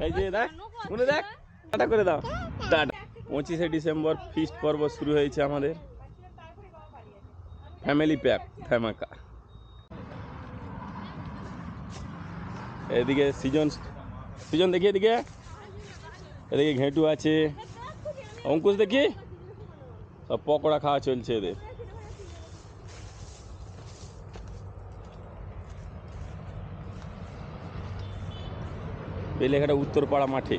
এই যে দেখ মনে দেখ টাটা করে দাও টাটা। 25শে ডিসেম্বর ফিস্ট পর্ব শুরু হয়েছে আমাদের ফ্যামিলি প্যাক ধামাকা। এদিকে সৃজন দেখি এদিকে ঘেঁটু আছে, অঙ্কুশ দেখি সব পকোড়া খাওয়া চলছে এদের। বেলেঘাটা উত্তরপাড়া মাঠে।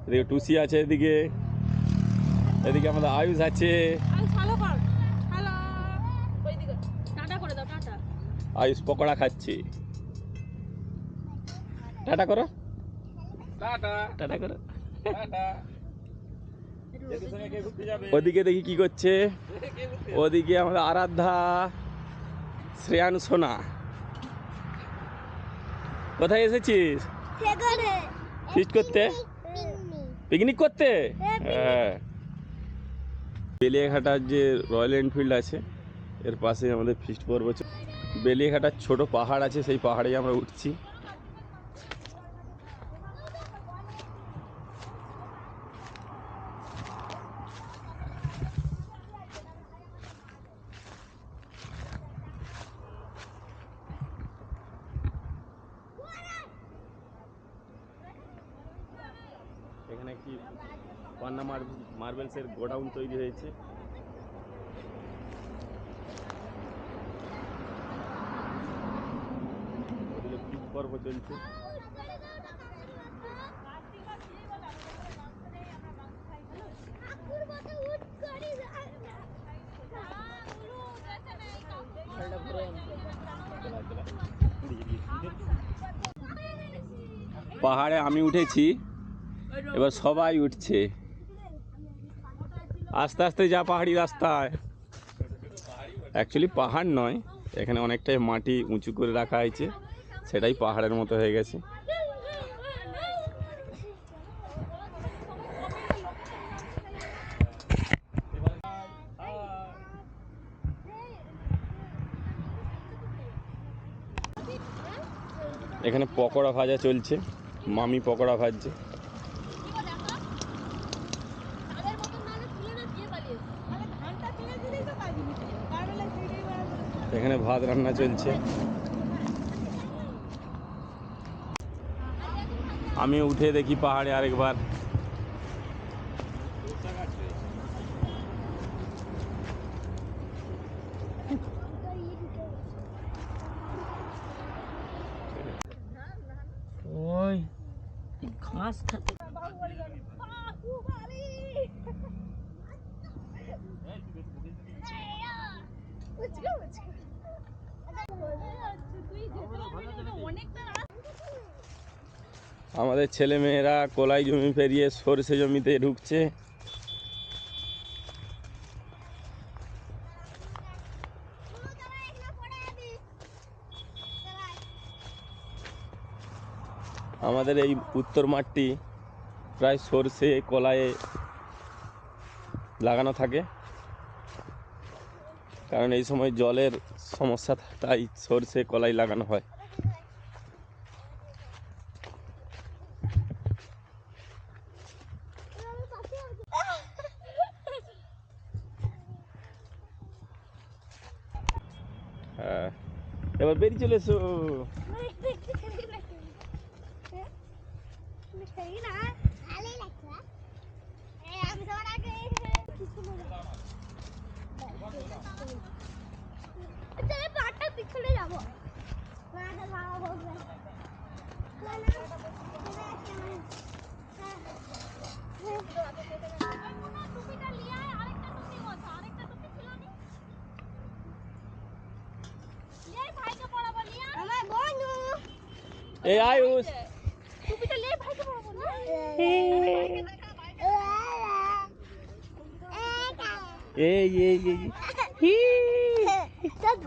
এদিকে টুসি আছে, এদিকে আমাদের আয়ুষ আছে। আয়ুষ পকোড়া খাচ্ছে। টাটা করো, টাটা করো। ওদিকে দেখি কি করছে, ওদিকে আমাদের আরাধ্যা, শ্রেয়ান, সোনা। কোথায় এসেছিস? ফিস্ট করতে, পিকনিক করতে। হ্যাঁ, বেলিয়াঘাটার যে রয়্যাল এনফিল্ড আছে এর পাশে আমাদের ফিস্ট পর্ব। বেলিয়াঘাটার ছোট পাহাড় আছে, সেই পাহাড়েই আমরা উঠছি। এখানে একটি পান্না মার্বেলসের গোডাউন তৈরি হয়েছে। পর্ব চলছে। পাহাড়ে আমি উঠেছি, এবার সবাই উঠছে আস্তে আস্তে। যা পাহাড়ি রাস্তায়, অ্যাকচুয়ালি পাহাড় নয়, এখানে অনেকটাই মাটি উঁচু করে রাখা হয়েছে, সেটাই পাহাড়ের মতো হয়ে গেছে। এখানে পকোড়া ভাজা চলছে, মামি পকোড়া ভাজছে। এখানে ভাত রান্না চলছে। আমি উঠে দেখি পাহাড়ে আরেকবার। ওই ঘাস খাতে আমাদের ছেলে মেয়েরা কলাই জমি পেরিয়ে সরষে জমিতে ঢুকছে। আমাদের এই উত্তর মাঠটি প্রায় সরষে কলায়ে লাগানো থাকে, কারণ এই সময় জলের সমস্যা, তাই সরষে কলাই লাগানো হয়। হ্যাঁ, এবার বেরিয়ে চলে এসো। এই আয়ুষ, এই এই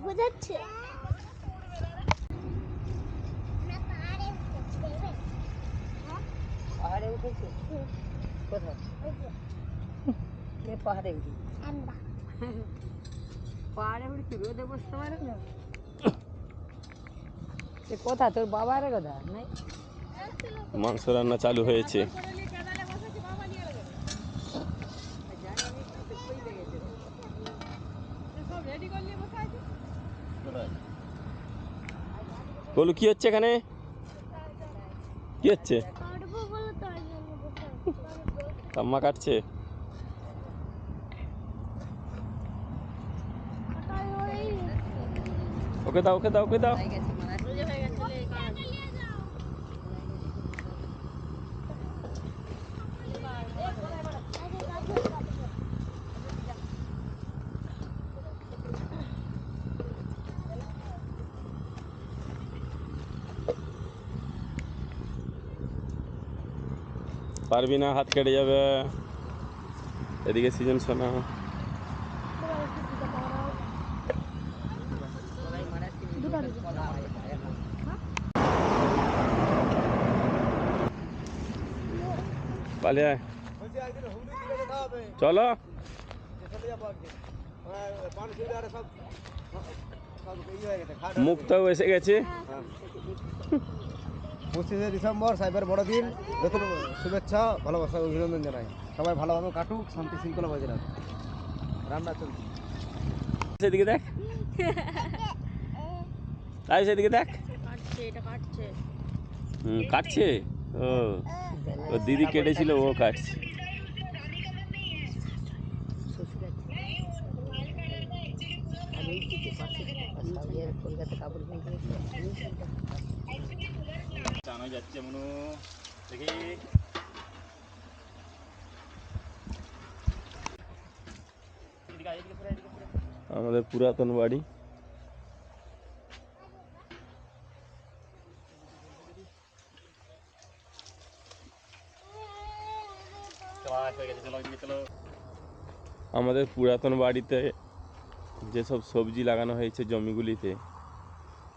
বোঝাচ্ছে পাহাড়ে উঠেছে। কোথায়? পাহাড়ে উঠি আমরা পাহাড়ে উঠে কি রোদে বসতে পারে না? এ কথা তোর বাবার কথা নাই? মাংস রান্না চালু হয়েছে। বলু কি হচ্ছে এখানে? কি হচ্ছে? আম্মা কাটছে। ওকে দাও, ওকে দাও, ওকে দাও। পারবি না, হাত কেটে যাবে। এদিকে সিজন শোনা। পালিয়ে আয়। চলো। মুক্তাও এসে গেছে। 25শে ডিসেম্বর সাইবার বড়দিন, নতুন শুভেচ্ছা, ভালোবাসা, অভিনন্দন জানাই। সবাই ভালোভাবে কাটুক, শান্তি শৃঙ্খলা বজায় রাখুক। রান্না চলছে। সেদিকে দেখ, তাই সেদিকে দেখ। কাটছে। ও, ও দিদি কেটেছিল, ও কাটছে। কলকাতা কাপড় কিনতে জানা যাচ্ছে মনু দেখি। আমাদের পুরাতন বাড়ি। আমাদের পুরাতন বাড়িতে যেসব সবজি লাগানো হয়েছে জমিগুলিতে,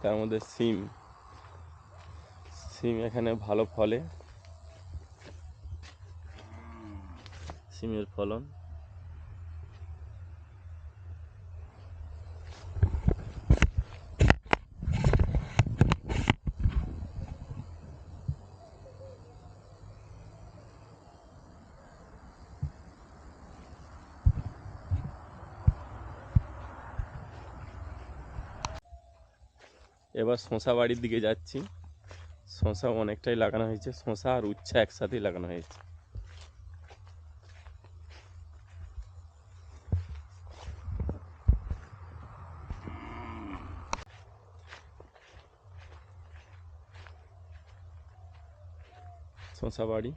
তার মধ্যে সিম। সিম এখানে ভালো ফলে, সিমের ফলন। এবার শশা বাড়ির দিকে যাচ্ছি। শশা অনেকটাই লাগানো হয়েছে, শশা আর উচ্ছে একসাথেই লাগানো হয়েছে। শশা বাড়ি।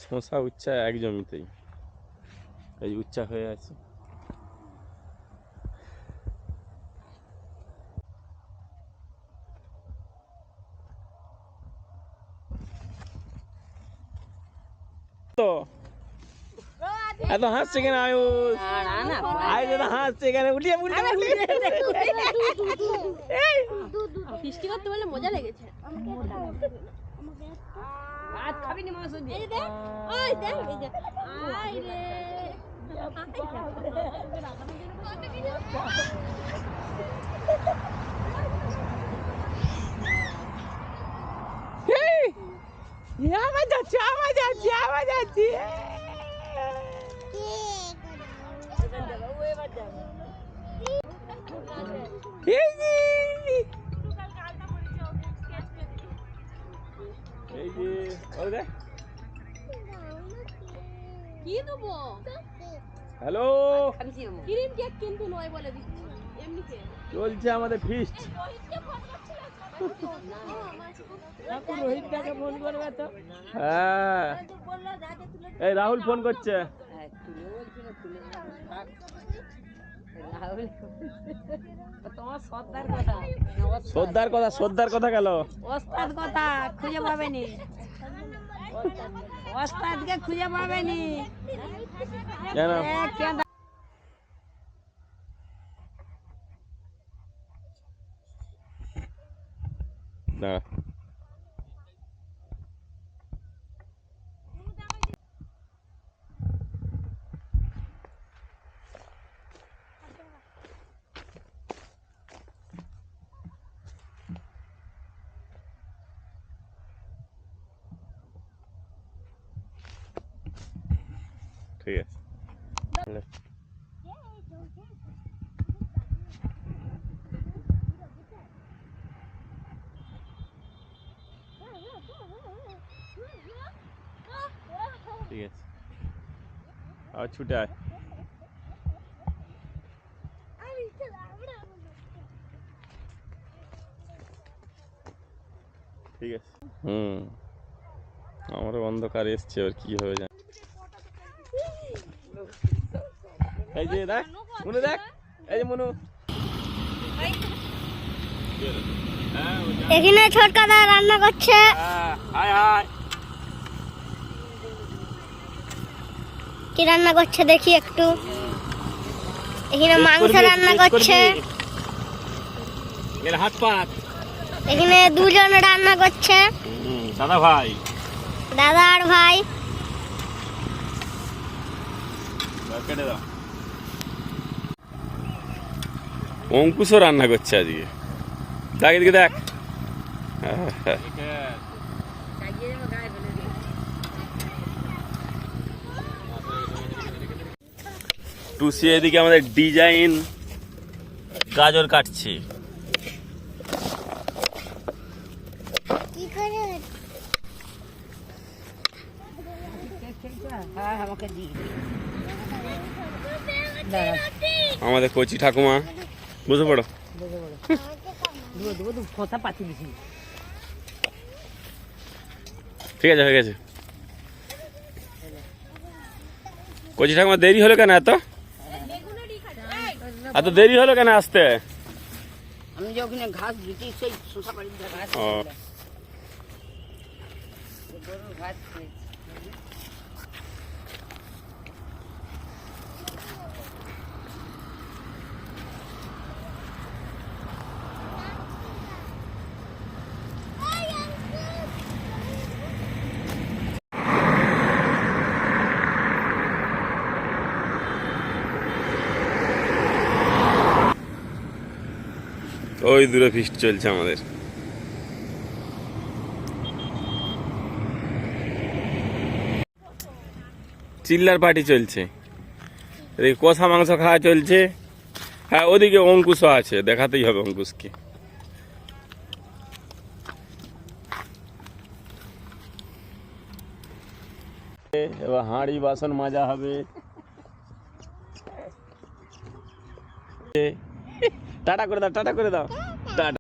শশা উচ্চা এক জমিতেই, এই উচ্চা হয়ে আছে। তো এত হাসছে কেন আয়ুষ? আয়ুষ এত হাসছে কেন? উঠিয়ে ফিস্টি করতে বলে মজা লেগেছে। ভাত খাবি না মাংস দিয়ে? এই দেখ, ওই দেখ, এই দেখ, আয় রে। আবার যাচ্ছি, আবার যাচ্ছি, আবার যাচ্ছি। এই যে ওই দেখ। কি দেবো? হ্যালো, ক্রিম কেক কিন্তু নয় বলে দিচ্ছি, এমনি কেক। চলছে আমাদের ফিস্ট। রোহিত দাকে ফোন করবে তো। হ্যাঁ, এই রাহুল ফোন করছে। তুলে বলছিল, তুলে রাহুল তোমার সর্দার কথা, শ্রদ্ধার কথা, শ্রদ্ধার কথা গেল। ওস্তাদ কথা খুঁজে পাবেনি, ওস্তাদকে খুঁজে পাবেনি। কেন? দাঁড়া। আর ছুটে আয়। ঠিক আছে। আমারও অন্ধকার এসছে, আর কি হবে জানি। এই যে দেখ মনু, দেখ এই যে মনু। এখানে ছোট কাদা রান্না করছে। High high. কি রান্না করছে দেখি একটু। এখানে মাংস রান্না করছে। এর হাত পাত। এখানে দুজন রান্না করছে, দাদা ভাই। দাদা আর ভাই। কেটে দাও। অঙ্কুশও রান্না করছে আজকে, দেখ এদিকে দেখ। টুসি এদিকে আমাদের ডিজাইন গাজর কাটছে। কি করে? হ্যাঁ আমাকে দিয়ে আমাদের কচি ঠাকুমা, বুঝে পড়ো। কথা পাচ্ছি দিছি। ঠিক আছে, হয়ে গেছে। কচি ঠাকুমা দেরি হলো কেন? এত দেরি হলো কেন আসতে? আমি যে ওখানে ঘাস দিচ্ছি সেই শোষা বাড়ির ঘাস ও, গরুর ঘাস খেয়েছি। ওই দূরে ফিস্ট চলছে আমাদের। চিল্লার পার্টি চলছে, এদিকে কষা মাংস খাওয়া চলছে। হ্যাঁ, ওদিকে অঙ্কুশও আছে, দেখাতেই হবে অঙ্কুশকে। এবার হাঁড়ি বাসন মাজা হবে। টাটা করে দাও, টাটা করে দাও।